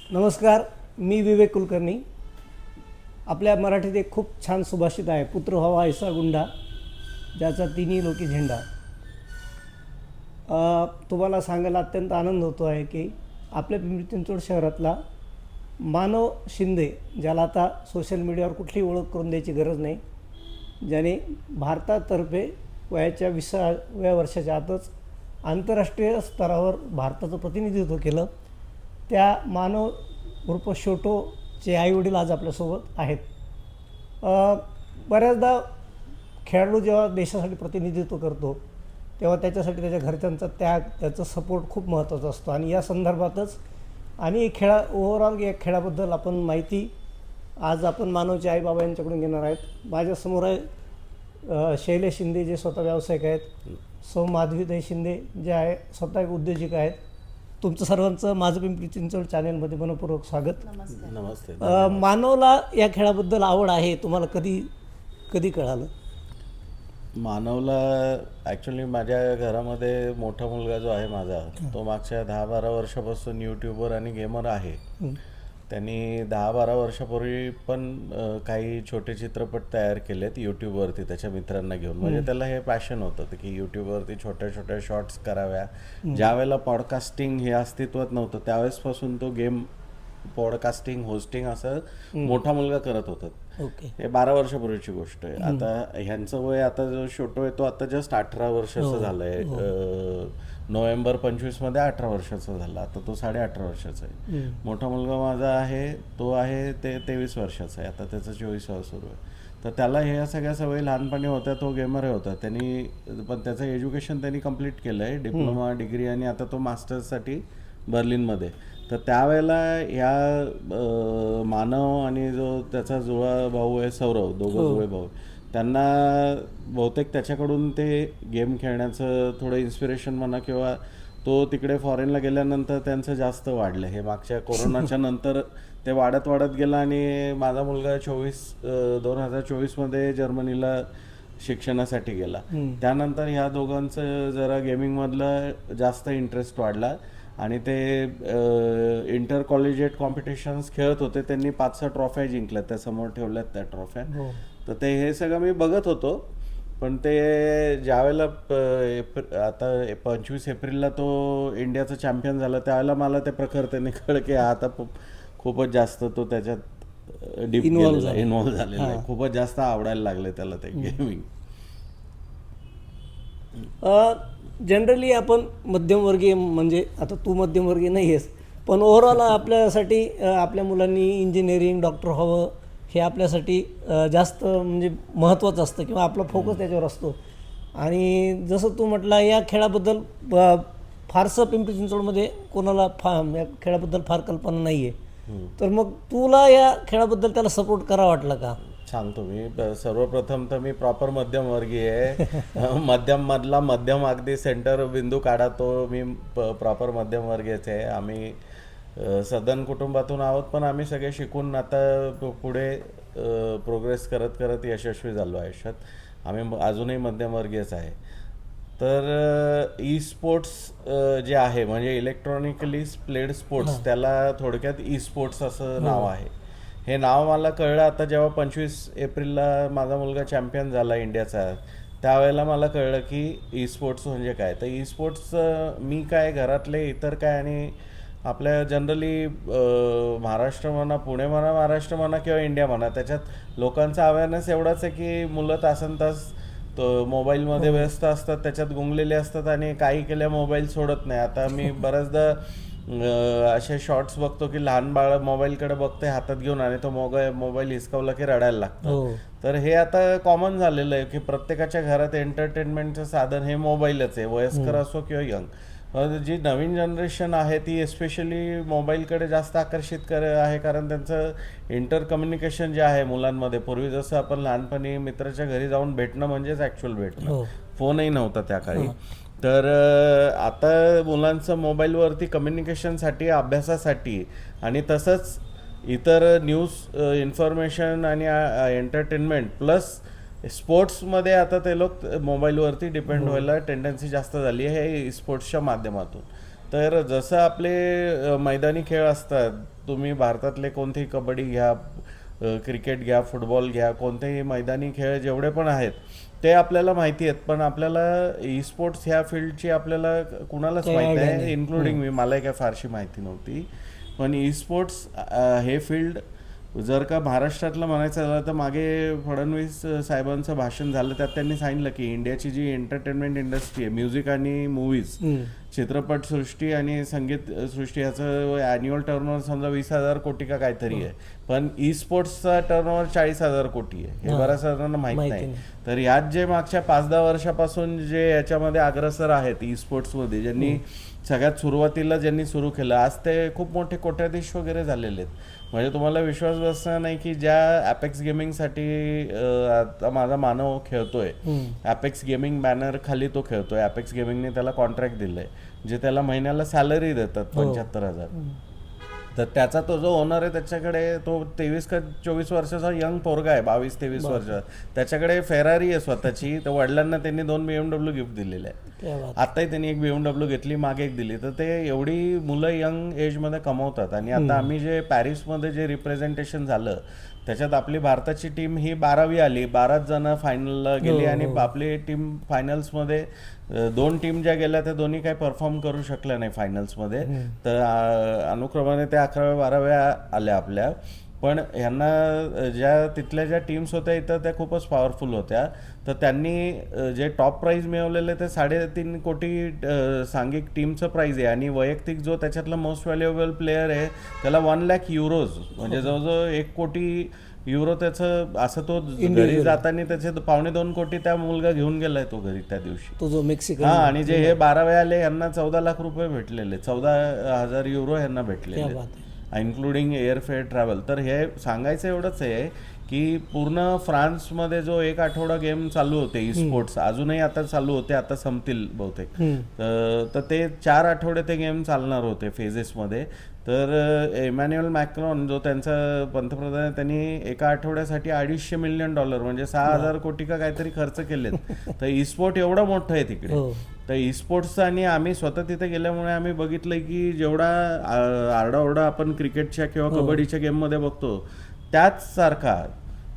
नमस्कार, मी विवेक कुलकर्णी. आपल्या मराठीत एक खूप छान सुभाषित आहे, पुत्र व्हावा ऐसा गुंडा ज्याचा तिन्ही लोकी झेंडा. तुम्हाला सांगायला अत्यंत आनंद होतो आहे की आपल्या पिंपरी चिंचवड शहरातला मानव शिंदे, ज्याला आता सोशल मीडियावर कुठलीही ओळख करून द्यायची गरज नाही, ज्याने भारतातर्फे वयाच्या 20व्या वर्षाच्या आतच आंतरराष्ट्रीय स्तरावर भारताचं प्रतिनिधित्व केलं, त्या मानव उर्फ छोटोचे आईवडील आज आपल्यासोबत आहेत. बऱ्याचदा खेळाडू जेव्हा देशासाठी प्रतिनिधित्व करतो तेव्हा त्याच्यासाठी त्याच्या घरच्यांचा त्याग, त्याचा सपोर्ट खूप महत्त्वाचा असतो. आणि या संदर्भातच आणि ओव्हरऑल या खेळाबद्दल आपण माहिती आज आपण मानवचे आईबाबा यांच्याकडून घेणार आहेत. माझ्यासमोर आहे शैलेश शिंदे, जे स्वतः व्यावसायिक आहेत. सौ माधवीताई शिंदे, जे आहे स्वतः एक उद्योजिक आहेत. तुमचं सर्वांचं माझं पिंपरी चिंचवड चॅनेलमध्ये मनपूर्वक स्वागत. नमस्ते. मानवला या खेळाबद्दल आवड आहे, तुम्हाला कधी कळालं? मानवला ॲक्च्युली माझ्या घरामध्ये मोठा मुलगा जो आहे माझा, तो मागच्या 10-12 वर्षापासून यूट्यूबर आणि गेमर आहे. त्यांनी 10-12 वर्षापूर्वी पण काही छोटे चित्रपट तयार केलेत यूट्यूबवरती त्याच्या मित्रांना घेऊन. म्हणजे त्याला हे पॅशन होतं की यूट्यूबवरती छोट्या छोट्या शॉर्ट्स कराव्या. ज्यावेळेला पॉडकास्टिंग हे अस्तित्वात नव्हतं त्यावेळेसपासून तो गेम पॉडकास्टिंग, होस्टिंग असं मोठा मुलगा करत होता. ओके. हे 12 वर्षापूर्वीची गोष्ट आहे. आता ह्यांचं वय, आता जो छोटो आहे तो आता जस्ट 18 वर्षाचा झालाय. नोव्हेंबर 25 मध्ये 18 वर्षाचा झाला. आता तो 18.5 वर्षाचा आहे. मोठा मुलगा माझा आहे, तो आहे ते 23 वर्षाचा आहे. आता त्याचं 24 सुरू आहे. तर त्याला ह्या सगळ्या सवयी लहानपणी होत्या. तो गेमर होता. पण त्याचं एज्युकेशन त्यांनी कम्प्लीट केलं आहे, डिप्लोमा, डिग्री, आणि आता तो मास्टर्ससाठी बर्लिनमध्ये. तर त्यावेळेला ह्या मानव आणि जो त्याचा जुळा भाऊ आहे सौरव, दोघं जुळे भाऊ, त्यांना बहुतेक त्याच्याकडून ते गेम खेळण्याचं थोडं इन्स्पिरेशन म्हणा, किंवा तो तिकडे फॉरेनला गेल्यानंतर त्यांचं जास्त वाढलं. हे मागच्या कोरोनाच्या नंतर ते वाढत गेलं. आणि माझा मुलगा 2024 मध्ये जर्मनीला शिक्षणासाठी गेला. त्यानंतर ह्या दोघांचं जरा गेमिंगमधलं जास्त इंटरेस्ट वाढला आणि ते इंटर कॉलेजिएट कॉम्पिटिशन्स खेळत होते. त्यांनी 5-6 ट्रॉफ्या जिंकल्यात, त्या समोर ठेवल्यात त्या ट्रॉफ्या. तर ते हे सगळं मी बघत होतो. पण ते ज्यावेळेला आता 25 एप्रिलला तो इंडियाचा चॅम्पियन झाला, त्यावेळेला मला ते प्रखरतेने कळलं की आता खूपच जास्त तो त्याच्यात डीप इन्व्हॉल्व झालेला आहे. खूपच जास्त आवडायला लागले त्याला ते गेमिंग. जनरली आपण मध्यमवर्गीय, म्हणजे आता तू मध्यमवर्गीय नाही आहेस, पण ओव्हरऑल आपल्यासाठी आपल्या मुलांनी इंजिनिअरिंग, डॉक्टर व्हावं हे आपल्यासाठी जास्त म्हणजे महत्त्वाचं असतं, किंवा आपला फोकस त्याच्यावर असतो. आणि जसं तू म्हटला, या खेळाबद्दल फारसं पिंपरी चिंचवडमध्ये कोणाला या खेळाबद्दल फार कल्पना नाही आहे. तर मग तुला या खेळाबद्दल त्याला सपोर्ट करा वाटला का? सांगतो मी. सर्वप्रथम तर मी प्रॉपर मध्यमवर्गीय आहे. मध्यममधला मध्यम, अगदी सेंटर बिंदू काढा तो मी प्रॉपर मध्यमवर्गीयच आहे. आम्ही सदन कुटुंबातून आहोत, पण आम्ही सगळे शिकून आता पुढे प्रोग्रेस करत यशस्वी झालो आयुष्यात. आम्ही अजूनही मध्यमवर्गीयच आहे. तर ई स्पोर्ट्स जे आहे, म्हणजे इलेक्ट्रॉनिकली प्लेड स्पोर्ट्स, त्याला थोडक्यात ई स्पोर्ट्स असं नाव आहे. हे नाव मला कळलं आता जेव्हा 25 एप्रिलला माझा मुलगा चॅम्पियन झाला इंडियाचा. त्यावेळेला मला कळलं की ई स्पोर्ट्स म्हणजे काय. तर ई स्पोर्ट्स मी काय, घरातले इतर काय, आणि आपल्या जनरली महाराष्ट्र म्हणा, पुणे म्हणा, महाराष्ट्र म्हणा किंवा इंडिया म्हणा, त्याच्यात लोकांचा अवेअरनेस एवढाच आहे की मुलं तासनतास मोबाईलमध्ये व्यस्त असतात, त्याच्यात गुंगलेले असतात आणि काही केल्या मोबाईल सोडत नाही. आता मी बऱ्याचदा असे शॉर्ट्स बघतो की लहान बाळ मोबाईलकडे बघते हातात घेऊन, आणि तो मोबाईल हिसकावला की रडायला लागतं. तर हे आता कॉमन झालेलं आहे की प्रत्येकाच्या घरात एंटरटेनमेंटचं साधन हे मोबाईलच आहे, वयस्कर असो किंवा यंग. जी नवीन जनरेशन आहे ती एस्पेशली मोबाईलकडे जास्त आकर्षित आहे, कारण त्यांचं इंटर कम्युनिकेशन जे आहे मुलांमध्ये, पूर्वी जसं आपण लहानपणी मित्राच्या घरी जाऊन भेटणं म्हणजेच ॲक्च्युअल भेटणं, फोनही नव्हता त्या काळी. तर आता मुलांचं मोबाईलवरती कम्युनिकेशनसाठी, अभ्यासासाठी, आणि तसंच इतर न्यूज, इन्फॉर्मेशन आणि एंटरटेनमेंट प्लस स्पोर्ट्समध्ये आता ते लोक मोबाईलवरती डिपेंड व्हायला टेंडन्सी जास्त झाली आहे स्पोर्ट्सच्या माध्यमातून. तर जसं आपले मैदानी खेळ असतात, तुम्ही भारतातले कोणतेही कबड्डी घ्या, क्रिकेट घ्या, फुटबॉल घ्या, कोणतेही मैदानी खेळ जेवढे पण आहेत ते आपल्याला माहिती आहेत, पण आपल्याला ई स्पोर्ट्स ह्या फील्डची आपल्याला कुणालाच माहिती नाही, इन्क्लुडिंग मी. मलाही काय फारशी माहिती नव्हती. पण ई स्पोर्ट्स हे फील्ड जर का महाराष्ट्रातलं म्हणायचं झालं तर मागे फडणवीस साहेबांचं भाषण झालं, त्यात त्यांनी सांगितलं की इंडियाची जी एंटरटेनमेंट इंडस्ट्री आहे, म्युझिक आणि मूवीज, चित्रपटसृष्टी आणि संगीत सृष्टी, याचं ॲन्युअल टर्नओव्हर समजा 20,000 कोटी का काहीतरी आहे, पण ई स्पोर्ट्सचा टर्नओव्हर 40,000 कोटी आहे. हे बऱ्याच जणांना माहीत नाही. तर यात जे मागच्या 5-10 वर्षापासून जे याच्यामध्ये अग्रसर आहेत ई स्पोर्ट्समध्ये, ज्यांनी सगळ्यात सुरुवातीला ज्यांनी सुरू केलं, आज ते खूप मोठे कोट्याधीश वगैरे झालेले आहेत. म्हणजे तुम्हाला विश्वास बसणार नाही की ज्या ॲपेक्स गेमिंगसाठी आता माझा मानव खेळतोय, ॲपेक्स गेमिंग बॅनर खाली तो खेळतोय, ॲपेक्स गेमिंगने त्याला कॉन्ट्रॅक्ट दिलंय, जे त्याला महिन्याला सॅलरी देतात 75,000. तर त्याचा तो जो ओनर आहे त्याच्याकडे, तो 23 का 24 वर्षाचा यंग पोरगा आहे, 22-23 वर्षाचा, त्याच्याकडे फेरारी आहे स्वतःची. तर वडिलांना त्यांनी 2 BMW गिफ्ट दिलेले आहे. आताही त्यांनी एक BMW घेतली, मागे एक दिली. तर ते एवढी मुलं यंग एजमध्ये कमवतात. आणि आता आम्ही जे पॅरिसमध्ये जे रिप्रेझेंटेशन झालं त्याच्यात आपली भारताची टीम ही 12वी आली, 12 जण फायनलला गेली आणि आपली टीम फायनल्समध्ये 2 टीम ज्या गेल्या त्या दोन्ही काही परफॉर्म करू शकल्या नाही फायनल्समध्ये. तर अनुक्रमाने त्या 11व्या-12व्या आल्या आपल्या. पण ह्यांना तिथल्या ज्या टीम्स होत्या इथं त्या खूपच पॉवरफुल होत्या. तर त्यांनी जे टॉप प्राईज मिळवलेले ते 3.5 कोटी सांघिक टीमचं प्राईज आहे. आणि वैयक्तिक जो त्याच्यातला मोस्ट व्हॅल्युएबल प्लेअर आहे त्याला 1 लाख युरोज, म्हणजे जवळजवळ 1 कोटी युरो त्याचं, असं तो घरी जाताना त्याचे 2.25 कोटी त्या मुलगा घेऊन गेलाय तो घरी त्या दिवशी, तो जो मेक्सिकन. हा. आणि जे हे 12वे आले यांना 14 लाख रुपये भेटलेले, 14,000 युरो यांना भेटलेले, इन्क्लुडिंग एअरफेअर, ट्रॅव्हल. तर हे सांगायचं एवढंच आहे की पूर्ण फ्रान्समध्ये जो 1 आठवडा गेम चालू होते ई स्पोर्ट्स, अजूनही आता चालू होते, आता संपतील बहुतेक. तर ते 4 आठवडे ते गेम चालणार होते फेजेसमध्ये. तर इमॅन्युअल मॅक्रॉन जो त्यांचा पंतप्रधान आहे, त्यांनी एका आठवड्यासाठी $250 मिलियन म्हणजे 6,000 कोटी का काहीतरी खर्च केलेत. तर ई स्पोर्ट एवढं मोठं आहे तिकडे. तर ई स्पोर्ट्सचं, आणि आम्ही स्वतः तिथे गेल्यामुळे आम्ही बघितलंय की जेवढा आरडाओरडा आपण क्रिकेटच्या किंवा कबड्डीच्या गेममध्ये बघतो त्याच सारखा,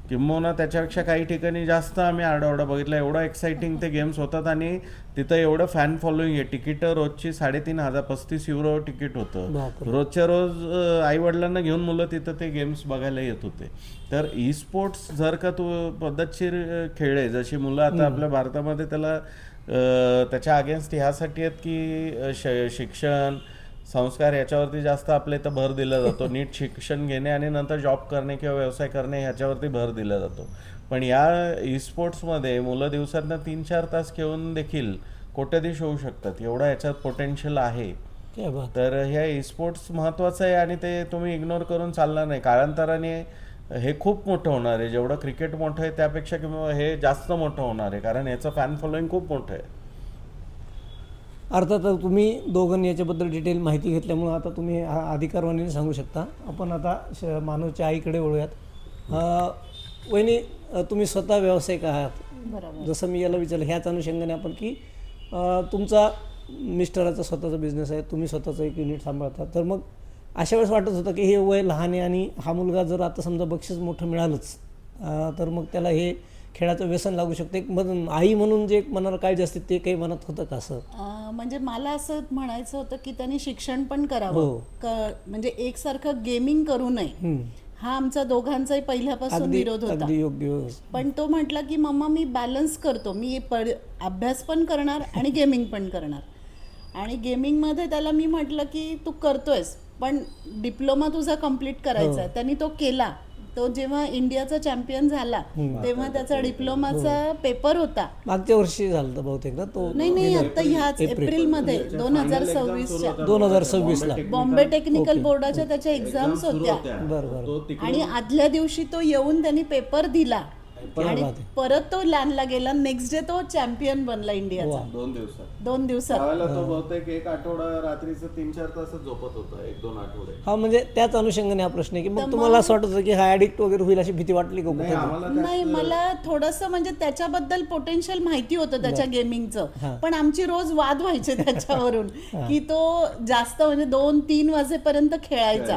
किंबहुना त्याच्यापेक्षा काही ठिकाणी जास्त आम्ही आरडाओरडा बघितला. एवढं एक्साइटिंग ते गेम्स होतात आणि तिथं एवढं फॅन फॉलोईंग आहे. तिकीटं रोजची 3,500, 35 युरो तिकीट होतं रोजच्या रोज. आईवडिलांना घेऊन मुलं तिथं ते गेम्स बघायला येत होते. तर ई स्पोर्ट्स जर का तू पद्धतशीर खेळले, जशी मुलं आता आपल्या भारतामध्ये त्याला त्याच्या अगेन्स्ट ह्यासाठी आहेत की शिक्षण, संस्कार याच्यावरती जास्त आपल्या इथं भर दिला जातो. नीट शिक्षण घेणे आणि नंतर जॉब करणे किंवा व्यवसाय करणे ह्याच्यावरती भर दिला जातो. पण या ई स्पोर्ट्समध्ये मुलं दिवसातनं 3-4 तास खेळून देखील कोट्याधीश होऊ शकतात, एवढा याच्यात पोटेन्शियल आहे. तर ह्या ई स्पोर्ट्स महत्त्वाचं आहे आणि ते तुम्ही इग्नोर करून चालणार नाही. काळांतराने हे खूप मोठं होणार आहे. जेवढं क्रिकेट मोठं आहे त्यापेक्षा किंवा हे जास्त मोठं होणार आहे, कारण याचं फॅन फॉलोईंग खूप मोठं आहे. अर्थात तुम्ही दोघांनी याच्याबद्दल डिटेल माहिती घेतल्यामुळं आता तुम्ही अधिकारवाणीने सांगू शकता. आपण आता मानवच्या आईकडे वळूयात. वहिनी, तुम्ही स्वतः व्यावसायिक आहात. बरोबर. जसं मी याला विचारलं ह्याच अनुषंगाने आपण की तुमचा मिस्टराचा स्वतःचा बिझनेस आहे, तुम्ही स्वतःचं एक युनिट सांभाळता. तर मग अशा वेळेस वाटत होतं की हे वय लहान आहे आणि हा मुलगा जर आता समजा बक्षीस मोठं मिळालंच तर मग त्याला हे खेळाचं व्यसन लागू शकते. मग आई म्हणून जे मनाला काळजी असते ते काही मनात होतं का असं? म्हणजे मला असं म्हणायचं होतं की त्यांनी शिक्षण पण करावं, म्हणजे एकसारखं गेमिंग करू नये. हा आमचा दोघांचाही पहिल्यापासून विरोध होता. पण तो म्हटला की मम्मा मी बॅलन्स करतो, मी अभ्यास पण करणार आणि गेमिंग पण करणार. आणि गेमिंगमध्ये त्याला मी म्हटलं की तू करतोयस पण डिप्लोमा तुझा कंप्लीट करायचा आहे. त्यांनी तो केला. तो जेव्हा इंडियाचा चॅम्पियन झाला तेव्हा त्याचा डिप्लोमाचा पेपर होता. मागच्या वर्षी झालं बहुतेक ना तो? नाही, आता ह्याच एप्रिलमध्ये 2026 ला बॉम्बे टेक्निकल बोर्डाच्या त्याच्या एक्झाम्स होत्या. आणि आदल्या दिवशी तो येऊन त्यांनी पेपर दिला आणि परत तो लँडला गेला. नेक्स्ट डे तो चॅम्पियन बनला इंडियाचा 2 दिवसात. 2 दिवसात. त्यावेळेला तो बहुतेक 1 आठवडा रात्रीचं 3-4 तासच झोपत होता, 1-2 आठवडे. हा, म्हणजे त्याच अनुषंगाने हा प्रश्न आहे की मग तुम्हाला असं वाटत होतं की हा ऍडिक्ट वगैरे होईल अशी भीती वाटली का नाही, कुठे? आम्हाला नाही, मला थोडंसं म्हणजे त्याच्याबद्दल पोटेन्शियल माहिती होतं त्याच्या गेमिंगचं, पण आमची रोज वाद व्हायचे त्याच्यावरून की तो जास्त म्हणजे 2-3 वाजेपर्यंत खेळायचा,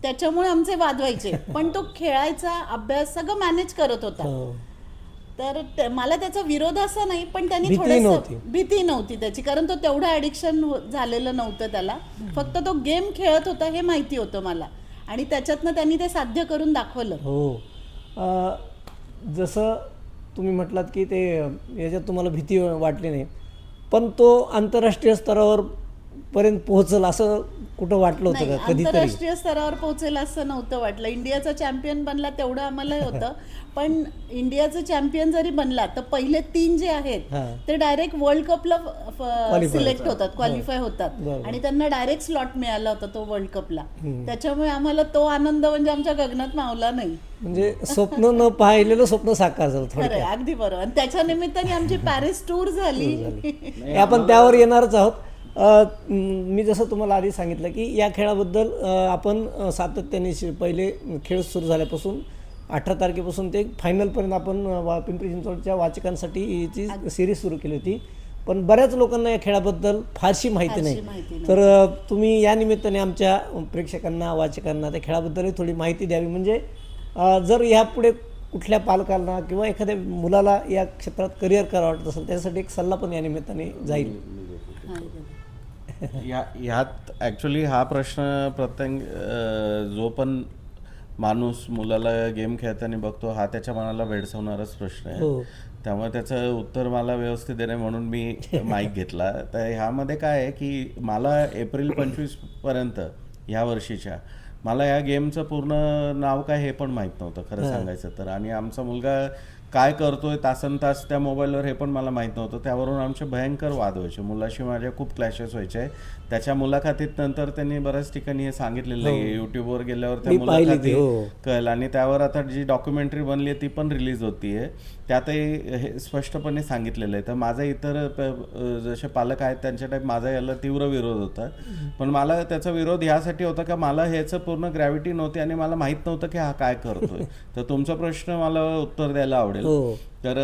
त्याच्यामुळे आमचे वाद व्हायचे. पण तो खेळायचा, अभ्यास सगळं मॅनेज करत होता. तर मला त्याचा विरोध असा नाही, पण त्यांनी थोडंसं भीती नव्हती त्याची, कारण तो तेवढं ऍडिक्शन झालेलं नव्हतं त्याला. फक्त तो गेम खेळत होता हे माहिती होतं मला, आणि त्याच्यातनं त्यांनी ते साध्य करून दाखवलं. हो, जसं तुम्ही म्हटलात की ते याच्यात तुम्हाला भीती वाटली नाही, पण तो आंतरराष्ट्रीय स्तरावर पर्यंत पोहोचल असं कुठं वाटलं होतं का कधीतरी? आंतरराष्ट्रीय स्तरावर पोहोचेल असं नव्हतं वाटलं. इंडियाचा चॅम्पियन बनला तेवढं आम्हाला होतं, पण इंडियाचं चॅम्पियन जरी बनला तर पहिले 3 जे आहेत ते डायरेक्ट वर्ल्ड कपला सिलेक्ट होतात, क्वालिफाय होतात, आणि त्यांना डायरेक्ट स्लॉट मिळाला होता तो वर्ल्ड कपला. त्याच्यामुळे आम्हाला तो आनंद म्हणजे आमच्या गगनात मावला नाही. म्हणजे स्वप्न न पाहिलेलं स्वप्न साकार झालं खरं, अगदी बरोबर. आणि त्याच्या निमित्ताने आमची पॅरिस टूर झाली. आपण त्यावर येणारच आहोत. मी जसं तुम्हाला आधी सांगितलं की या खेळाबद्दल आपण सातत्याने पहिले खेळ सुरू झाल्यापासून 18 तारखेपासून ते फायनलपर्यंत आपण पिंपरी चिंचवडच्या वाचकांसाठी याची सिरीज सुरू केली होती, पण बऱ्याच लोकांना या खेळाबद्दल फारशी माहिती नाही. तर तुम्ही या निमित्ताने आमच्या प्रेक्षकांना, वाचकांना त्या खेळाबद्दलही थोडी माहिती द्यावी, म्हणजे जर यापुढे कुठल्या पालकांना किंवा एखाद्या मुलाला या क्षेत्रात करिअर करावं वाटत असेल त्यासाठी एक सल्ला पण या निमित्ताने जाईल. ह्यात ॲक्च्युली हा प्रश्न प्रत्येक जो पण माणूस मुलाला गेम खेळताना बघतो हा त्याच्या मनाला भेडसावणाराच प्रश्न आहे. त्यामुळे त्याचं उत्तर मला व्यवस्थित देणे म्हणून मी माईक घेतला. तर ह्यामध्ये काय आहे की मला एप्रिल 25 पर्यंत ह्या वर्षीच्या मला या गेमचं पूर्ण नाव काय हे पण माहीत नव्हतं खरं सांगायचं तर. आणि आमचा मुलगा काय करतोय तासन तास त्या मोबाईलवर हे पण मला माहीत नव्हतं. त्यावरून आमचे भयंकर वाद व्हायचे, मुलाशी माझ्या खूप क्लॅशेस व्हायचे. त्याच्या मुलाखतीत नंतर त्यांनी बऱ्याच ठिकाणी हे सांगितलेलं आहे, युट्यूबवर गेल्यावर त्या मुलाखती कळलं. आणि त्यावर आता जी डॉक्युमेंटरी बनली आहे ती पण रिलीज होतीये, त्यातही हे स्पष्टपणे सांगितलेलं आहे. तर माझा इतर जसे पालक आहेत त्यांच्या टाईप माझा याला तीव्र विरोध होता, पण मला त्याचा विरोध ह्यासाठी होता का मला ह्याचं पूर्ण ग्रॅव्हिटी नव्हती आणि मला माहीत नव्हतं की हा काय करतोय. तर तुमचा प्रश्न मला उत्तर द्यायला आवडेल. तर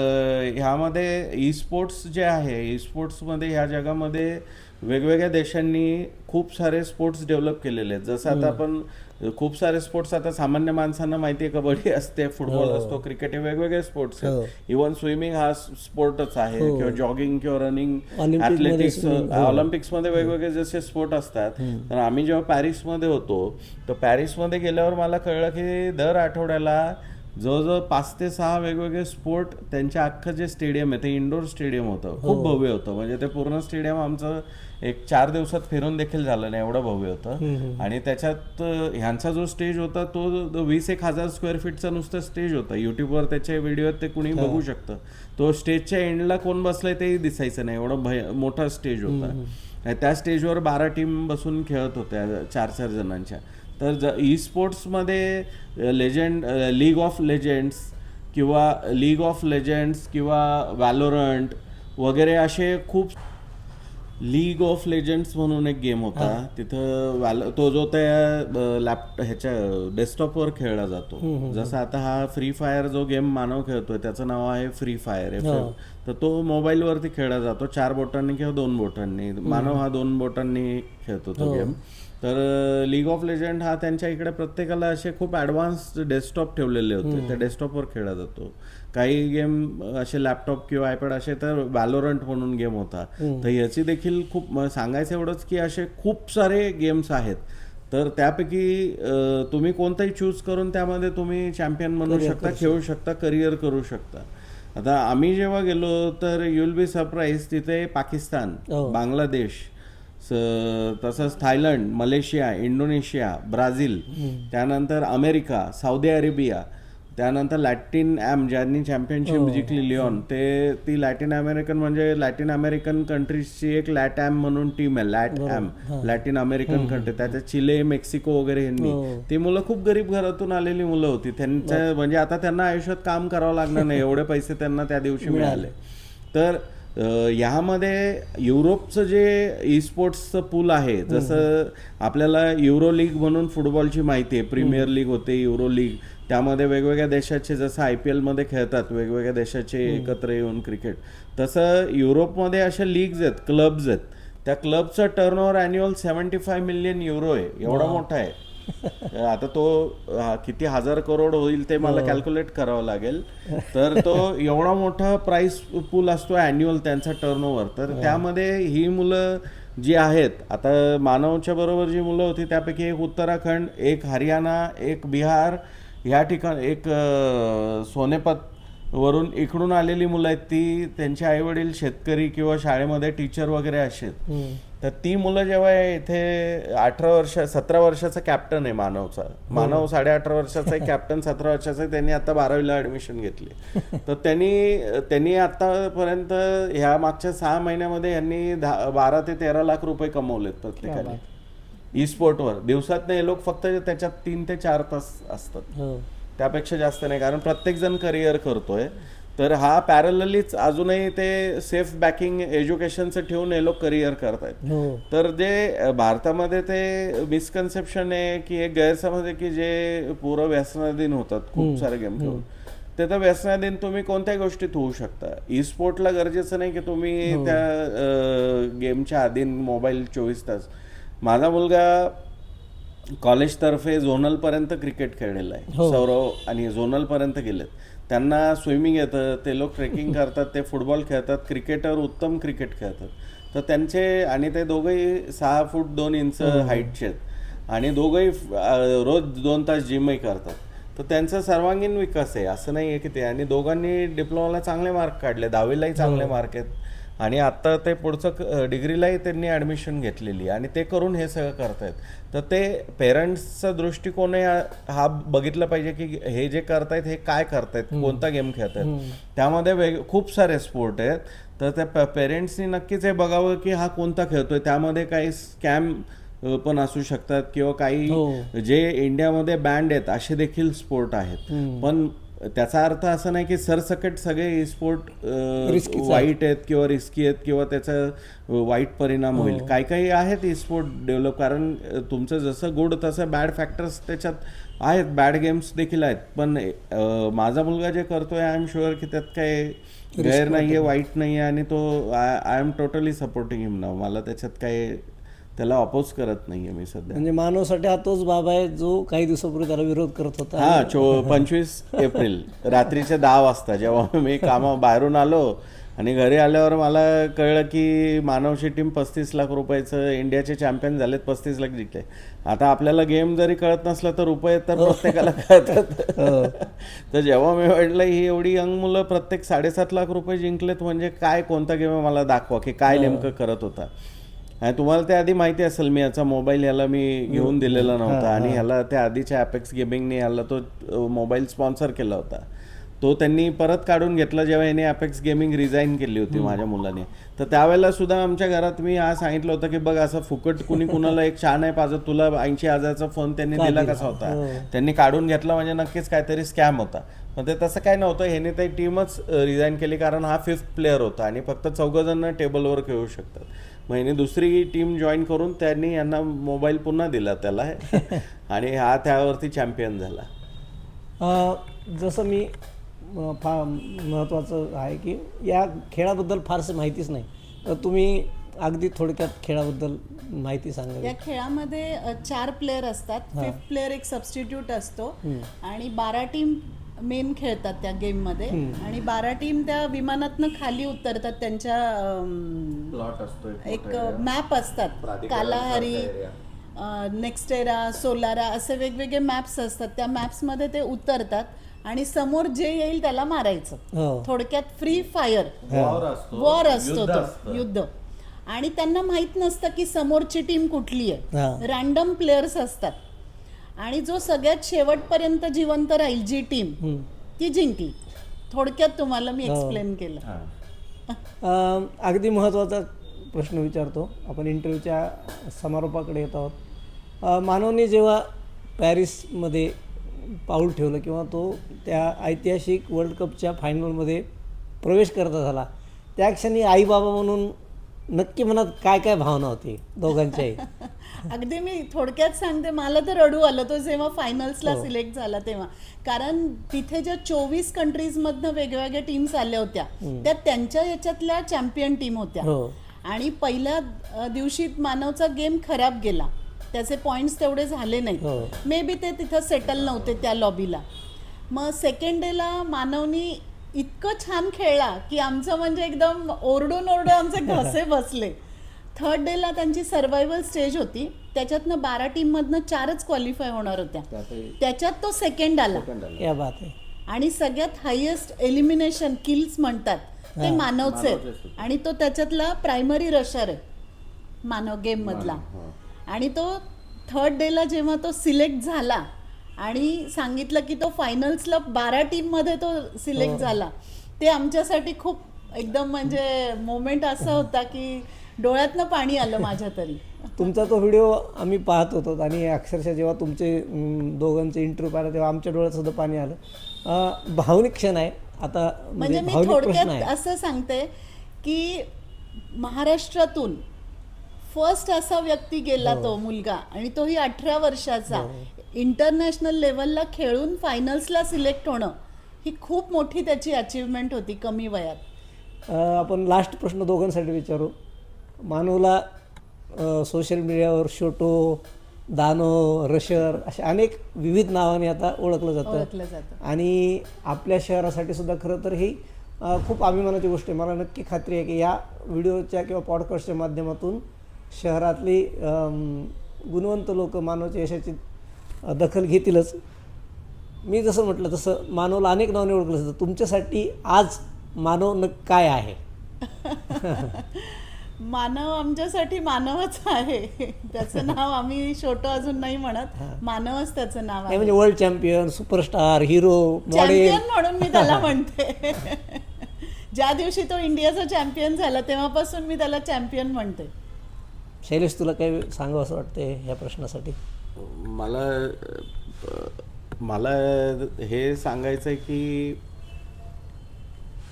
ह्यामध्ये ई स्पोर्ट्स जे आहे, ई स्पोर्ट्समध्ये ह्या जगामध्ये वेगवेगळ्या देशांनी खूप सारे स्पोर्ट्स डेव्हलप केलेले आहेत. जसं आता आपण खूप सारे स्पोर्ट्स आता सामान्य माणसांना माहिती आहे, कबड्डी असते, फुटबॉल असतो, क्रिकेट, हे वेगवेगळे स्पोर्ट्स आहेत. इव्हन स्विमिंग हा स्पोर्टच आहे, किंवा जॉगिंग किंवा रनिंग, ॲथलेटिक्स, ऑलिम्पिक्समध्ये वेगवेगळे जसे स्पोर्ट असतात. तर आम्ही जेव्हा पॅरिसमध्ये होतो तर पॅरिसमध्ये गेल्यावर मला कळलं की दर आठवड्याला जवळजवळ 5 ते 6 वेगवेगळे स्पोर्ट, त्यांच्या अख्खं जे स्टेडियम आहे ते इंडोर स्टेडियम होतं, खूप भव्य होतं. म्हणजे ते पूर्ण स्टेडियम आमचं एक 4 दिवसात फिरून देखील झालं नाही, एवढं भव्य होतं. आणि त्याच्यात ह्यांचा जो स्टेज होता तो 20,000 स्क्वेअर फीटचा नुसतं स्टेज होता. युट्यूबवर त्याचे व्हिडिओ ते कुणी बघू शकतं. तो स्टेजच्या एंडला कोण बसलाय तेही दिसायचं नाही, एवढं मोठा स्टेज होता. त्या स्टेजवर 12 टीम बसून खेळत होत्या 4-4 जणांच्या. तर ई स्पोर्ट्समध्ये लीग ऑफ लेजेंड्स किंवा वॅलोरंट वगैरे असे खूप, लीग ऑफ लेजेंड्स म्हणून एक गेम होता तिथं, तो जो त्या ह्याच्या डेस्कटॉपवर खेळला जातो. जसं आता हा फ्री फायर जो गेम मानव खेळतोय त्याचं नाव आहे फ्री फायर. तर तो मोबाईलवरती खेळला जातो 4 बोटांनी किंवा 2 बोटांनी. मानव हा 2 बोटांनी खेळतो तो गेम. तर लीग ऑफ लेजंड हा त्यांच्या इकडे प्रत्येकाला असे खूप ॲडव्हान्स डेस्कटॉप ठेवलेले होते, त्या डेस्कटॉपवर खेळला जातो. काही गेम असे लॅपटॉप किंवा आयपॅड असे, तर वॅलोरंट म्हणून गेम होता. तर याची देखील खूप सांगायचं एवढंच की असे खूप सारे गेम्स आहेत. तर त्यापैकी तुम्ही कोणताही चूज करून त्यामध्ये तुम्ही चॅम्पियन बनवू शकता, खेळू शकता, करिअर करू शकता. आता आम्ही जेव्हा गेलो तर यू विल बी सरप्राईज, तिथे पाकिस्तान, बांगलादेश, तसंच थायलंड, मलेशिया, इंडोनेशिया, ब्राझील, त्यानंतर अमेरिका, सौदी अरेबिया, त्यानंतर लॅटिन ॲम ज्यांनी चॅम्पियनशिप जिंकली लिओन, ती लॅटिन अमेरिकन म्हणजे लॅटिन अमेरिकन कंट्रीजची एक लॅट ॲम म्हणून टीम आहे, lat am Latin American country. त्याच्यात चिले, मेक्सिको वगैरे यांनी, ती मुलं खूप गरीब घरातून आलेली मुलं होती. त्यांच्या म्हणजे आता त्यांना आयुष्यात काम करावं लागणार नाही, एवढे पैसे त्यांना त्या दिवशी मिळाले. तर ह्यामध्ये युरोपचं जे ई स्पोर्ट्सचं पूल आहे, जसं आपल्याला युरो लीग म्हणून फुटबॉलची माहिती आहे, प्रीमियर लीग होते, युरो लीग, त्यामध्ये वेगवेगळ्या देशाचे जसं IPL मध्ये खेळतात वेगवेगळ्या देशाचे एकत्र येऊन क्रिकेट, तसं युरोपमध्ये अशा लीग्स आहेत, क्लब्स आहेत. त्या क्लबचं टर्नओव्हर अॅन्युअल 75 मिलियन युरो आहे, एवढा मोठा आहे. आता तो किती 1000 करोड होईल ते मला कॅल्क्युलेट करावं लागेल. तर तो एवढा मोठा प्राइस पूल असतो अॅन्युअल त्यांचा टर्नओव्हर. तर त्यामध्ये ही मुलं जी आहेत, आता मानवच्या बरोबर जी मुलं होती त्यापैकी एक उत्तराखंड, एक हरियाणा, एक बिहार, ह्या ठिकाणी एक सोनेपत वरून इकडून आलेली मुलं आहेत. ती त्यांचे आईवडील शेतकरी किंवा शाळेमध्ये टीचर वगैरे असे. तर ती मुलं जेव्हा इथे 17 वर्षाचा कॅप्टन आहे मानव 18.5 वर्षाचा आहे कॅप्टन, 17 वर्षाचा आहे. त्यांनी आता 12वीला ऍडमिशन घेतली. तर त्यांनी आतापर्यंत ह्या मागच्या 6 महिन्यामध्ये यांनी 12 ते 13 लाख रुपये कमवलेत प्रत्येकाने ई स्पोर्टवर. दिवसात हे लोक फक्त त्याच्यात 3 ते 4 तास असतात, त्यापेक्षा जास्त नाही, कारण प्रत्येक जण करिअर करतोय. तर हा पॅरललीच अजूनही ते सेफ बॅकिंग एज्युकेशनचं ठेवून हे लोक करिअर करतायत. तर जे भारतामध्ये ते मिसकन्सेप्शन आहे की एक गैरसमज आहे की जे पुरं व्यसनाधीन होतात खूप सारे गेम खेळून, ते तर व्यसनाधीन तुम्ही कोणत्याही गोष्टीत होऊ शकता. ई स्पोर्टला गरजेचं नाही की तुम्ही त्या गेमच्या अधीन मोबाईल 24 तास. माझा मुलगा कॉलेजतर्फे झोनलपर्यंत क्रिकेट खेळलेला आहे, सौरव, आणि झोनलपर्यंत गेलेत. त्यांना स्विमिंग येतं, ते लोक ट्रेकिंग करतात, ते फुटबॉल खेळतात, क्रिकेटर उत्तम क्रिकेट खेळतात. तर त्यांचे, आणि ते दोघंही 6 फूट 2 इंच हाईटचे आहेत, आणि दोघंही रोज 2 तास जिमही करतात. तर त्यांचा सर्वांगीण विकास आहे, असं नाही आहे की ते. आणि दोघांनी डिप्लोमाला चांगले मार्क काढले, 10वीलाही चांगले मार्क आहेत, आणि आत्ता ते पुढचं डिग्रीलाही त्यांनी ॲडमिशन घेतलेली, आणि ते करून हे सगळं करतायत. तर ते पेरेंट्सचा दृष्टिकोनही हा बघितला पाहिजे की हे जे करतायत हे काय करतायत, कोणता गेम खेळतायत. त्यामध्ये खूप सारे स्पोर्ट आहेत. तर त्या पेरेंट्सनी नक्कीच हे बघावं की हा कोणता खेळतोय. त्यामध्ये काही स्कॅम पण असू शकतात, किंवा काही जे इंडियामध्ये बँड आहेत असे देखील स्पोर्ट आहेत. पण त्याचा अर्थ असा नाही की सरसकट सगळे स्पोर्ट वाईट आहेत किंवा रिस्की आहेत किंवा त्याचा वाईट परिणाम होईल. काही आहेत स्पोर्ट डेव्हलप, कारण तुमचं जसं गुड तसं बॅड फॅक्टर्स त्याच्यात आहेत, बॅड गेम्स देखील आहेत. पण माझा मुलगा जे करतोय आय एम शुअर की त्यात काही गैर नाही आहे, वाईट नाही आहे, आणि तो आय एम टोटली सपोर्टिंग हिम नाव. मला त्याच्यात काही त्याला अपोज करत नाहीये मी सध्या. म्हणजे मानवसाठी हा तोच बाबा आहे जो काही दिवसापूर्वी त्याला विरोध करत होता. हा, 25 एप्रिल रात्रीचे 10 वाजता जेव्हा मी बाहेरून आलो आणि घरी आल्यावर मला कळलं की मानवची टीम 35 लाख रुपयाचं इंडियाचे चॅम्पियन झालेत, 35 लाख जिंकले. आता आपल्याला गेम जरी कळत नसलं तर रुपये तर प्रत्येकाला कळतात. तर जेव्हा मी म्हटलं ही एवढी यंग मुलं प्रत्येक 7.5 लाख रुपये जिंकलेत, म्हणजे काय, कोणता गेम मला दाखवा की काय नेमकं करत होता. आणि तुम्हाला त्या आधी माहिती असेल, मी याचा मोबाईल ह्याला मी घेऊन दिलेला नव्हता, आणि ह्याला त्या आधीच्या ॲपेक्स गेमिंगने ह्याला तो मोबाईल स्पॉन्सर केला होता. तो त्यांनी परत काढून घेतला जेव्हा याने ॲपेक्स गेमिंग रिझाईन केली होती माझ्या मुलाने. तर त्यावेळेला सुद्धा आमच्या घरात मी आज सांगितलं होतं की बघ, असं फुकट कुणाला एक छान आहे पाजत, तुला 80,000चा फोन त्यांनी दिला कसा होता, त्यांनी काढून घेतला म्हणजे नक्कीच काहीतरी स्कॅम होता. पण ते तसं काय नव्हतं, ह्याने ती टीमच रिझाईन केली, कारण हा 5th प्लेअर होता आणि फक्त 4 जण टेबलवर खेळू शकतात. मग ह्याने दुसरी टीम जॉईन करून त्यांनी यांना मोबाईल पुन्हा दिला त्याला, आणि हा त्यावरती चॅम्पियन झाला. जसं मी फार महत्त्वाचं आहे की या खेळाबद्दल फारसं माहितीच नाही, तर तुम्ही अगदी थोडक्यात खेळाबद्दल माहिती सांगा. या खेळामध्ये 4 प्लेअर असतात, 5th प्लेअर एक सबस्टिट्यूट असतो, आणि 12 टीम मेन खेळतात त्या गेम मध्ये, आणि 12 टीम त्या विमानातनं खाली उतरतात. त्यांच्या एक मॅप असतात, कालाहारी, नेक्स्टेरा, सोलारा, असे वेगवेगळे मॅप्स असतात. त्या मॅप्समध्ये ते उतरतात आणि समोर जे येईल त्याला मारायचं. थोडक्यात फ्री फायर वॉर असतो तो, युद्ध. आणि त्यांना माहित नसतं की समोरची टीम कुठली आहे, रॅन्डम प्लेयर्स असतात. आणि जो सगळ्यात शेवटपर्यंत जिवंत राहील जी टीम ती जिंकली. थोडक्यात तुम्हाला मी एक्सप्लेन केलं. अगदी महत्त्वाचा प्रश्न विचारतो. आपण इंटरव्ह्यूच्या समारोपाकडे येत आहोत. मानवने जेव्हा पॅरिसमध्ये पाऊल ठेवलं किंवा तो त्या ऐतिहासिक वर्ल्ड कपच्या फायनलमध्ये प्रवेश करता झाला, त्या क्षणी आई बाबा म्हणून नक्की मनात काय काय भावना होती दोघांच्याही? अगदी मी थोडक्यात सांगते, मला तर रडू आलं तो जेव्हा फायनल्सला सिलेक्ट झाला तेव्हा. कारण तिथे ज्या 24 कंट्रीजमधनं वेगवेगळ्या टीम्स आल्या होत्या त्या त्यांच्या याच्यातल्या चॅम्पियन टीम होत्या. आणि पहिल्या दिवशी मानवचा गेम खराब गेला, त्याचे पॉईंट्स तेवढे झाले नाहीत. मे बी ते तिथं सेटल नव्हते त्या लॉबीला. मग सेकंड डेला मानवनी इतकं छान खेळला की आमचं म्हणजे एकदम ओरडून ओरडून आमचे घसे बसले. थर्ड डेला त्यांची सर्वायवल स्टेज होती, त्याच्यातनं 12 टीममधनं 4च क्वालिफाय होणार होत्या, त्याच्यात तो सेकंड आला. या बात आहे. आणि सगळ्यात हायेस्ट एलिमिनेशन किल्स म्हणतात ते मानवचे, आणि तो त्याच्यातला प्रायमरी रशर आहे मानव गेम मधला. आणि तो थर्ड डेला जेव्हा तो सिलेक्ट झाला आणि सांगितलं की तो फायनल्सला 12 टीममध्ये तो सिलेक्ट झाला, ते आमच्यासाठी खूप एकदम म्हणजे मोमेंट असा होता की डोळ्यातनं पाणी आलं माझ्या तरी. तुमचा तो व्हिडिओ आम्ही पाहत होतो आणि अक्षरशः जेव्हा तुमचे दोघांचे इंटरव्ह्यू पाहिला तेव्हा आमच्या डोळ्यात सुद्धा पाणी आलं. भावनिक क्षण आहे. आता म्हणजे मी थोडक्यात असं सांगते की महाराष्ट्रातून फर्स्ट असा व्यक्ती गेला तो मुलगा, आणि तोही 18 वर्षाचा, इंटरनॅशनल लेवलला खेळून फायनल्सला सिलेक्ट होणं ही खूप मोठी त्याची अचीवमेंट होती कमी वयात. आपण लास्ट प्रश्न दोघांसाठी विचारू. मानवला सोशल मीडियावर शोटो, दानो, रशर अशा अनेक विविध नावाने आता ओळखलं जातं. आणि आपल्या शहरासाठी सुद्धा खरं तर ही खूप अभिमानाची गोष्ट आहे. मला नक्की खात्री आहे की या व्हिडिओच्या किंवा पॉडकास्टच्या माध्यमातून शहरातली गुणवंत लोक मानवच्या यशाची दखल घेतीलच. मी जसं म्हटलं तसं मानवला अनेक नावाने ओळखलं जातं. तुमच्यासाठी आज मानव काय आहे? मानव आमच्यासाठी मानवच आहे. त्याचं नाव आम्ही छोटं अजून नाही म्हणत, मानवच त्याचं नाव आहे. म्हणजे world champion, superstar, hero, champion म्हणून मी त्याला म्हणते. ज्या दिवशी तो इंडियाचा चॅम्पियन झाला तेव्हापासून मी त्याला चॅम्पियन म्हणते. शैलेश, तुला काही सांगावं असं वाटतंय या प्रश्नासाठी? मला हे सांगायचं आहे की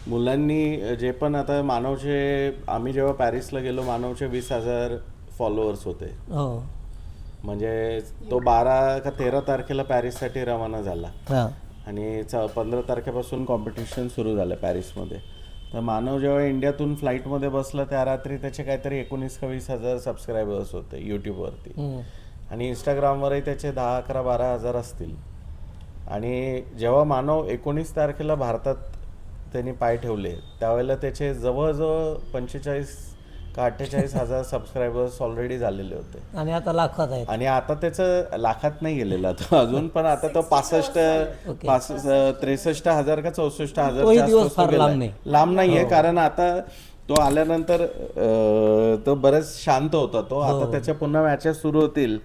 मुलांनी जे पण आता मानवचे, आम्ही जेव्हा पॅरिसला गेलो मानवचे 20,000 फॉलोअर्स होते. म्हणजे तो 12 का 13 तारखेला पॅरिससाठी रवाना झाला आणि 15 तारखेपासून कॉम्पिटिशन सुरू झालं पॅरिसमध्ये. तर मानव जेव्हा इंडियातून फ्लाईटमध्ये बसला त्या रात्री त्याचे काहीतरी 19 का 20,000 सबस्क्रायबर्स होते यूट्यूबवरती, आणि इंस्टाग्रामवरही त्याचे 10, 11, 12,000 असतील. आणि जेव्हा मानव 19 तारखेला भारतात त्यांनी पाय ठेवले त्यावेळेला त्याचे जवळजवळ 45 का 48,000 सबस्क्रायबर्स ऑलरेडी झालेले होते. आणि आता लाखात आहेत. आणि आता त्याचं लाखात नाही गेलेला तो अजून, पण आता तो 63,000 का 64,000 लांब नाहीये. कारण आता तो आल्यानंतर तो बरेच शांत होता तो. आता त्याच्या पुन्हा मॅचेस सुरू होतील,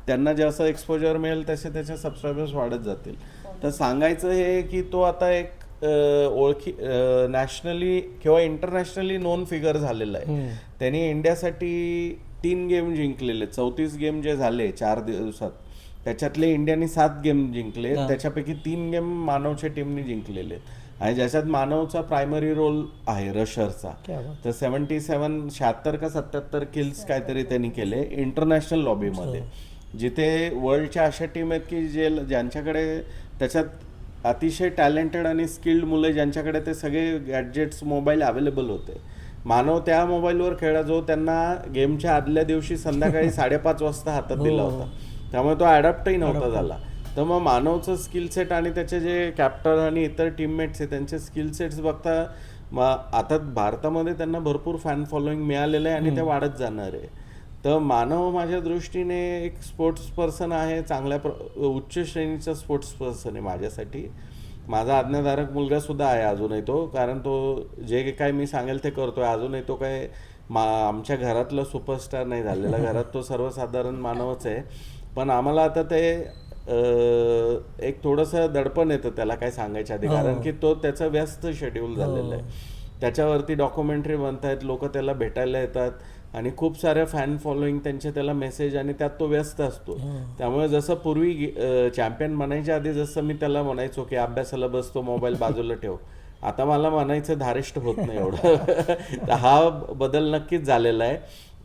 त्यांना जसं एक्सपोजर मिळेल तसे त्याचे सबस्क्रायबर्स वाढत जातील. तर सांगायचं हे की तो आता एक ओळखी नॅशनली किंवा इंटरनॅशनली नोन फिगर झालेला आहे. त्यांनी इंडियासाठी 3 गेम जिंकलेले. 34 गेम जे झाले 4 दिवसात त्याच्यातले इंडियाने 7 गेम जिंकले, त्याच्यापैकी 3 गेम मानवच्या टीमने जिंकलेले, आणि ज्याच्यात मानवचा प्रायमरी रोल आहे रशरचा. तर 76 का 77 किल्स काहीतरी त्यांनी केले इंटरनॅशनल लॉबीमध्ये, जिथे वर्ल्डच्या अशा टीम आहेत की ज्यांच्याकडे त्याच्यात अतिशय टॅलेंटेड आणि स्किल्ड मुलं ज्यांच्याकडे ते सगळे गॅजेट्स मोबाईल अवेलेबल होते. मानव त्या मोबाईलवर खेळला जो त्यांना गेमच्या आदल्या दिवशी संध्याकाळी 5:30 वाजता हातात दिला होता. त्यामुळे तो ॲडॅप्टही नव्हता झाला. तर मग मानवचं स्किल सेट आणि त्याचे जे कॅप्टन आणि इतर टीममेट्स आहेत त्यांचे स्किल सेट्स बघता आता भारतामध्ये त्यांना भरपूर फॅन फॉलोईंग मिळालेलं आहे आणि ते वाढत जाणार आहे. तर मानव माझ्या दृष्टीने एक स्पोर्ट्स पर्सन आहे, चांगल्या उच्च श्रेणीचा स्पोर्ट्स पर्सन आहे माझ्यासाठी. माझा आज्ञाधारक मुलगा सुद्धा आहे अजूनही तो, कारण तो जे काय मी सांगेल ते करतोय. अजूनही तो काय आमच्या घरातला सुपरस्टार नाही झालेला, घरात तो सर्वसाधारण मानवच आहे. पण आम्हाला आता ते एक थोडंसं दडपण येतं त्याला काय सांगायच्या आधी, कारण की तो त्याचं व्यस्त शेड्यूल झालेलं आहे. त्याच्यावरती डॉक्युमेंटरी बनतायत, लोक त्याला भेटायला येतात आणि खूप साऱ्या फॅन फॉलोईंग त्यांचे त्याला मेसेज, आणि त्यात तो व्यस्त असतो. त्यामुळे जसं पूर्वी चॅम्पियन म्हणायच्या आधी जसं मी त्याला म्हणायचो की अभ्यासाला बसतो, मोबाईल बाजूला ठेव, आता मला म्हणायचं धारिष्ट होत नाही एवढं. तर हा बदल नक्कीच झालेला आहे.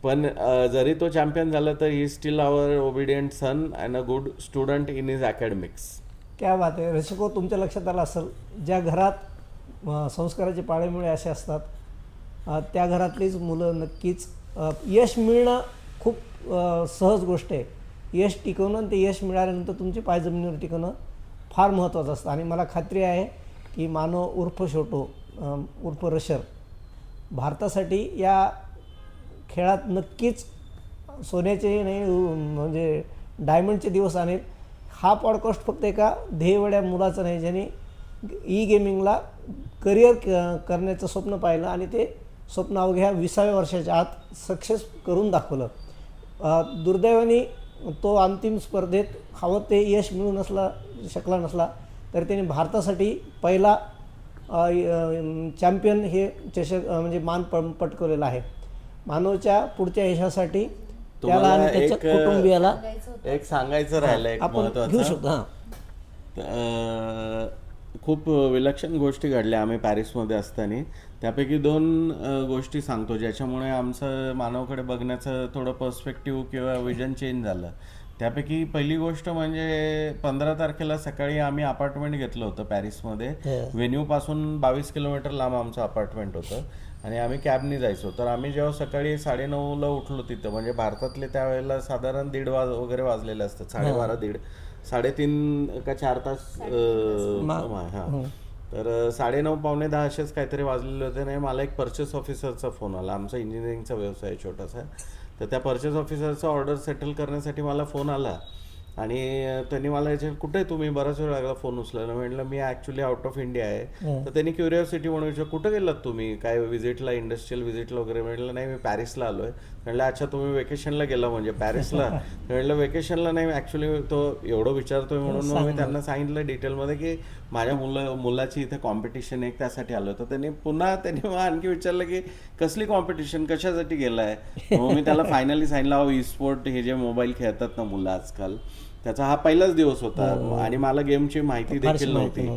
पण जरी तो चॅम्पियन झाला तर ही still our obedient son and a good student in his academics. क्या बात आहे. रसिको, तुमच्या लक्षात आलं असेल, ज्या घरात संस्काराचे पाळेमुळे असे असतात त्या घरातलीच मुलं नक्कीच यश मिळणं खूप सहज गोष्ट आहे. यश टिकवणं आणि ते यश मिळाल्यानंतर तुमचे पाय जमिनीवर टिकवणं फार महत्त्वाचं असतं. आणि मला खात्री आहे की मानव उर्फ छोटो उर्फ रशर भारतासाठी या खेळात नक्कीच सोन्याचे नाही म्हणजे डायमंडचे दिवस आणेल. हा पॉडकास्ट फक्त एका ध्येयवड्या मुलाचं नाही ज्याने ई गेमिंगला करिअर करण्याचं स्वप्न पाहिलं आणि ते स्वप्न अवघ्या 20व्या वर्षाच्या आत सक्सेस करून दाखवलं. दुर्दैवाने तो अंतिम स्पर्धेत हवं ते यश मिळू शकला नसला तरी त्याने भारतासाठी पहिला चॅम्पियन हे चषक म्हणजे मान पटकवलेला आहे. मानवच्या पुढच्या यशासाठी त्याला आणि त्याच्या कुटुंबियाला एक सांगायचं राहिलं एक आपण घेऊ शकतो. खूप विलक्षण गोष्टी घडल्या आम्ही पॅरिसमध्ये असताना. त्यापैकी 2 गोष्टी सांगतो ज्याच्यामुळे आमचं मानवकडे बघण्याचं थोडं पर्स्पेक्टिव्ह किंवा विजन चेंज झालं. त्यापैकी पहिली गोष्ट म्हणजे 15 तारखेला सकाळी आम्ही अपार्टमेंट घेतलं होतं पॅरिसमध्ये. व्हेन्यूपासून 22 किलोमीटर लांब आमचं अपार्टमेंट होतं आणि आम्ही कॅबनी जायचो. तर आम्ही जेव्हा सकाळी 9:30ला उठलो तिथं, म्हणजे भारतातले त्यावेळेला साधारण 1:30 वगैरे वाजलेले असतात, 12:30 3:30 का 4 तास. हां, तर 9:30 पावणे 10 असेच काहीतरी वाजलेले होते. नाही, मला एक परचेस ऑफिसरचा फोन आला. आमचा इंजिनिअरिंगचा व्यवसाय छोटासा. तर त्या परचेस ऑफिसरचा ऑर्डर सेटल करण्यासाठी मला फोन आला आणि त्यांनी मला याच्या कुठे तुम्ही, बराच वेळ लागला फोन उचलायला. म्हटलं मी ॲक्च्युली आउट ऑफ इंडिया आहे. तर त्यांनी क्युरिओसिटी म्हणून विचारलं कुठं गेलात तुम्ही, काय व्हिजिटला, इंडस्ट्रियल व्हिजिटला वगैरे. म्हटलं नाही, मी पॅरिसला आलो आहे. म्हटलं अच्छा, तुम्ही वेकेशनला गेला म्हणजे पॅरिसला. म्हटलं वेकेशनला नाही, ॲक्च्युली तो एवढं विचारतोय म्हणून मग मी त्यांना सांगितलं डिटेलमध्ये की माझ्या मुलाची इथे कॉम्पिटिशन आहे, त्यासाठी आलो. तर त्यांनी मग आणखी विचारलं की कसली कॉम्पिटिशन, कशासाठी गेला आहे. मग मी त्याला फायनली सांगितलं ई स्पोर्ट हे जे मोबाईल खेळतात ना मुलं आजकाल, त्याचा हा पहिलाच दिवस होता आणि मला गेमची माहिती देखील नव्हती.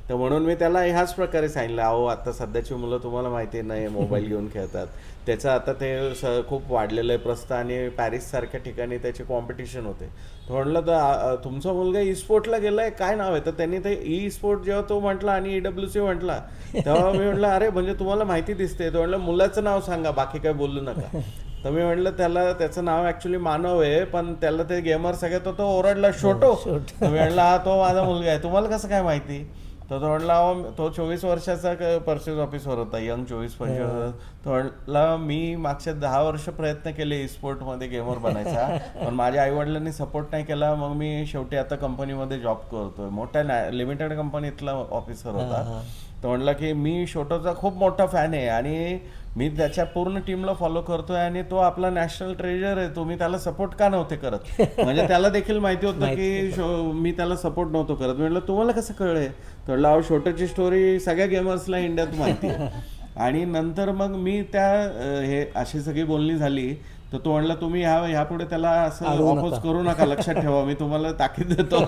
तर म्हणून मी त्याला ह्याच प्रकारे सांगितलं, अहो आता सध्याची मुलं तुम्हाला माहिती नाही मोबाईल घेऊन खेळतात, त्याचं आता ते खूप वाढलेलं आहे प्रस्थ आणि पॅरिससारख्या ठिकाणी त्याचे कॉम्पिटिशन होते. तर म्हटलं तर तुमचा मुलगा ई स्पोर्टला गेला आहे, काय नाव आहे. तर त्यांनी ते ई स्पोर्ट जेव्हा तो म्हटला आणि EWC म्हटला तेव्हा मी म्हटलं अरे म्हणजे तुम्हाला माहिती दिसते. तो म्हटलं मुलाचं नाव सांगा, बाकी काय बोलू नका. तर मी म्हटलं त्याचं नाव ॲक्च्युली मानव आहे, पण त्याला ते गेमर सगळ्यात तो ओरडला छोटो. तर मी म्हटलं हा तो माझा मुलगा आहे, तुम्हाला कसं काय माहिती. तर तो म्हटला तो 24 वर्षाचा परचेस ऑफिसर होता, यंग 24-25. तो म्हटला मी मागच्या 10 वर्ष प्रयत्न केले ई स्पोर्टमध्ये गेमर बनायचा, पण माझ्या आईवडिलांनी सपोर्ट नाही केला. मग मी शेवटी आता कंपनीमध्ये जॉब करतोय, मोठ्या लिमिटेड कंपनीतला ऑफिसर होता. तो म्हटला की मी छोटोचा खूप मोठा फॅन आहे आणि मी त्याच्या पूर्ण टीमला फॉलो करतोय आणि तो आपला नॅशनल ट्रेजर आहे, तुम्ही त्याला सपोर्ट का नव्हते करत. म्हणजे त्याला देखील माहिती होतं की मी त्याला सपोर्ट नव्हतो करत. म्हटलं तुम्हाला कसं कळलंय. तर म्हटलं अहो छोटोची स्टोरी सगळ्या गेमर्सला इंडियात माहिती आहे. आणि नंतर मग मी हे अशी सगळी बोलणी झाली. तर तो म्हणला तुम्ही ह्यापुढे त्याला असं ऑपोज करू नका, लक्षात ठेवा, मी तुम्हाला ताकीद देतो.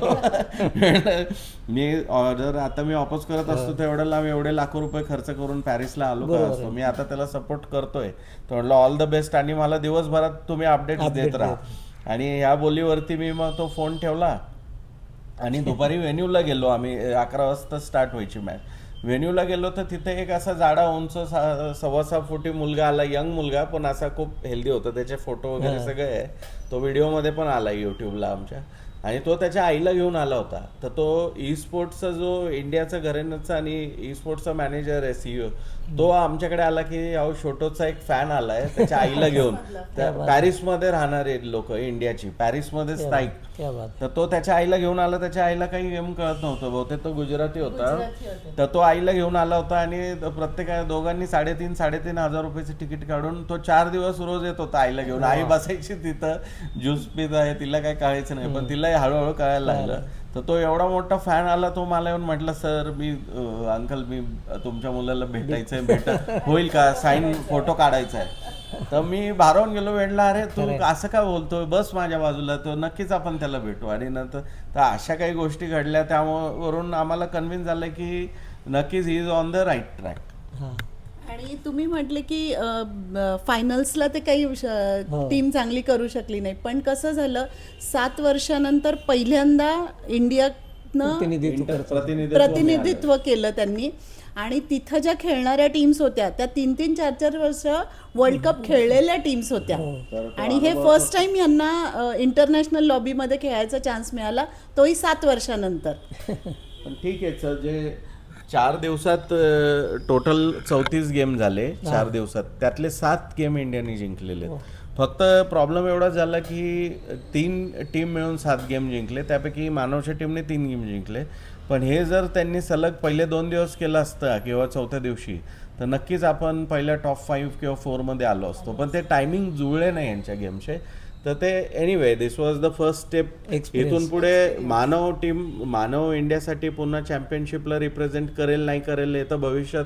मी जर आता मी ऑपोज करत असतो तर एवढे लाखो रुपये खर्च करून पॅरिसला आलो का असतो. मी आता त्याला सपोर्ट करतोय. तो म्हणला ऑल द बेस्ट आणि मला दिवसभरात तुम्ही अपडेट्स देत राहा. आणि ह्या बोलीवरती मी मग तो फोन ठेवला आणि दुपारी व्हेन्यूला गेलो आम्ही. 11 वाजता स्टार्ट व्हायची मॅच. व्हेन्यूला गेलो तर तिथे एक असा जाडा उंच 6.25 फुटी मुलगा आला, यंग मुलगा, पण असा खूप हेल्दी होता. त्याचे फोटो वगैरे सगळे आहे, तो व्हिडिओमध्ये पण आला यूट्यूबला आमच्या. आणि तो त्याच्या आईला घेऊन आला होता. तर तो ई स्पोर्ट्सचा जो इंडियाचा घराण्याचा आणि ई स्पोर्ट्सचा मॅनेजर आहे CEO, तो आमच्याकडे आला की अहो छोटोचा एक फॅन आलाय त्याच्या आईला घेऊन पॅरिसमध्ये राहणारे लोक इंडियाची पॅरिसमध्येच स्थायिक क्या बात. तर तो त्याच्या आईला घेऊन आला. त्याच्या आईला काही गेम कळत नव्हतं, बहुतेक तो गुजराती होता. तर तो आईला घेऊन आला होता आणि दोघांनी 3,500 रुपयाचं तिकीट काढून तो 4 दिवस रोज येत होता आईला घेऊन. आई बसायची तिथं ज्यूस पित आहे, तिला काही कळायचं नाही, पण तिला हळूहळू कळायला लागलं. तर तो एवढा मोठा फॅन आला, तो मला येऊन म्हटलं सर अंकल मी तुमच्या मुलाला भेटायचंय, होईल का, साईन फोटो काढायचा आहे. तर मी भारावून गेलो, वेडला अरे तू असं का बोलतोय, बस माझ्या बाजूला, तो नक्कीच आपण त्याला भेटू. आणि नंतर तर अशा काही गोष्टी घडल्या, त्यावरून आम्हाला कन्व्हिन्स झालं की नक्कीच he is on the right track. आणि तुम्ही म्हटले की फायनल्सला ते काही टीम चांगली करू शकली नाही, पण कसं झालं 7 वर्षानंतर पहिल्यांदा इंडियानं प्रतिनिधित्व केलं त्यांनी. आणि तिथं ज्या खेळणाऱ्या टीम्स होत्या त्या 3-3, 4-4 वर्ष वर्ल्ड कप खेळलेल्या टीम्स होत्या. आणि हे फर्स्ट टाइम यांना इंटरनॅशनल लॉबीमध्ये खेळायचा चान्स मिळाला, तोही 7 वर्षानंतर. पण ठीक आहे सर, जे 4 दिवसात टोटल 34 गेम झाले 4 दिवसात, त्यातले 7 गेम इंडियाने जिंकलेले. फक्त प्रॉब्लेम एवढा झाला की 3 टीम मिळून 7 गेम जिंकले, त्यापैकी मानवच्या टीमने 3 गेम जिंकले. पण हे जर त्यांनी सलग पहिले 2 दिवस केलं असतं किंवा 4थ्या दिवशी, तर नक्कीच आपण पहिल्या टॉप 5 किंवा 4 मध्ये आलो असतो. पण ते टायमिंग जुळले नाही यांच्या गेमचे. तर ते anyway this was the first step. इथून पुढे मानव इंडियासाठी पुन्हा चॅम्पियनशिपला रिप्रेझेंट करेल नाही करेल हे तर भविष्यात,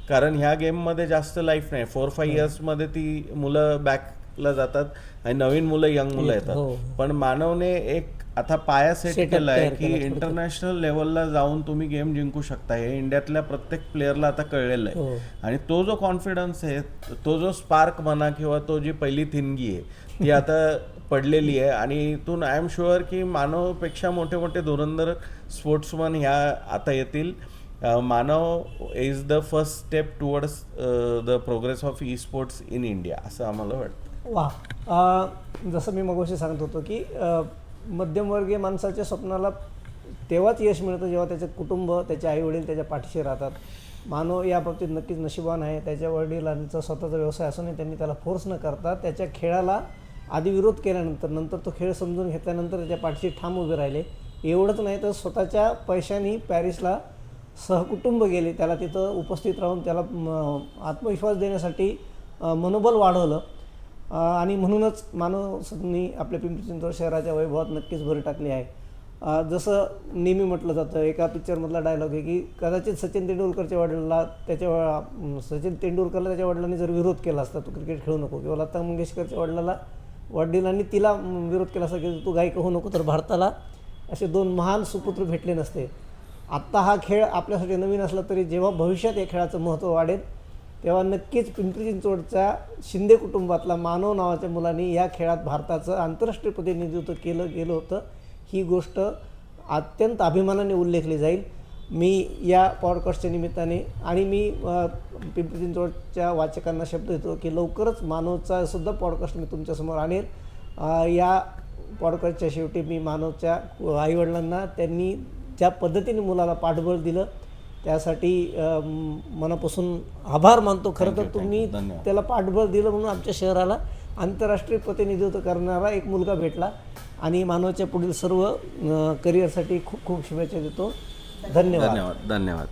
कारण ह्या गेममध्ये जास्त लाईफ नाही. 4-5 इयर्समध्ये ती मुलं बॅकला जातात आणि नवीन मुलं, यंग मुलं येतात. पण मानवने एक आता पाया सेट केला आहे की इंटरनॅशनल लेवलला जाऊन तुम्ही गेम जिंकू शकता. हे इंडियातल्या प्रत्येक प्लेअरला आता कळलेलं आहे. आणि तो जो कॉन्फिडन्स आहे, तो जो स्पार्क म्हणा किंवा तो जी पहिली थिनगी आहे ती आता पडलेली आहे. आणि इथून आय एम शुअर की मानवपेक्षा मोठे मोठे धुरंधर स्पोर्ट्समन ह्या आता येतील. Manav is the first step towards the progress of e sports in India, असं आम्हाला वाटतं. वा, जसं मी मगाशी सांगत होतो की मध्यमवर्गीय माणसाच्या स्वप्नाला तेव्हाच यश मिळतं जेव्हा त्याचं कुटुंब, त्याचे आईवडील त्याच्या पाठीशी राहतात. मानव या बाबतीत नक्कीच नशिबान आहे. त्याच्या वडिलांचा स्वतःचा व्यवसाय असूनही त्यांनी त्याला फोर्स न करता त्याच्या खेळाला आधी विरोध केल्यानंतर, नंतर तो खेळ समजून घेतल्यानंतर त्याच्या पाठीशी ठाम उभे राहिले. एवढंच नाही तर स्वतःच्या पैशांनी पॅरिसला सहकुटुंब गेले, त्याला तिथं उपस्थित राहून त्याला आत्मविश्वास देण्यासाठी मनोबल वाढवलं. आणि म्हणूनच मानवनी आपल्या पिंपरी चिंचवड शहराच्या वैभवात नक्कीच भर टाकली आहे. जसं नेहमी म्हटलं जातं, एका पिक्चरमधला डायलॉग आहे की कदाचित सचिन तेंडुलकरच्या वडिलांना त्याच्या वडिलांनी जर विरोध केला असता तू क्रिकेट खेळू नको, किंवा लता मंगेशकरच्या वडिलांनी तिला विरोध केला असता की तू गायक होऊ नको, तर भारताला असे 2 महान सुपुत्र भेटले नसते. आत्ता हा खेळ आपल्यासाठी नवीन असला तरी जेव्हा भविष्यात या खेळाचं महत्त्व वाढेल तेव्हा नक्कीच पिंपरी चिंचवडच्या शिंदे कुटुंबातला मानव नावाच्या मुलांनी या खेळात भारताचं आंतरराष्ट्रीय प्रतिनिधित्व गेलं होतं. ही गोष्ट अत्यंत अभिमानाने उल्लेखली जाईल. मी या पॉडकास्टच्या निमित्ताने आणि मी पिंपरी चिंचवडच्या वाचकांना शब्द देतो की लवकरच मानवचा सुद्धा पॉडकास्ट मी तुमच्यासमोर आणेल. या पॉडकास्टच्या शेवटी मी मानवच्या आईवडिलांना त्यांनी ज्या पद्धतीने मुलाला पाठबळ दिलं त्यासाठी मनापासून आभार मानतो. खरं तर तुम्ही त्याला पाठबळ दिलं म्हणून आमच्या शहराला आंतरराष्ट्रीय प्रतिनिधित्व करणारा एक मुलगा भेटला. आणि मानवच्या पुढील सर्व करिअरसाठी खूप खूप शुभेच्छा देतो. धन्यवाद. धन्यवाद.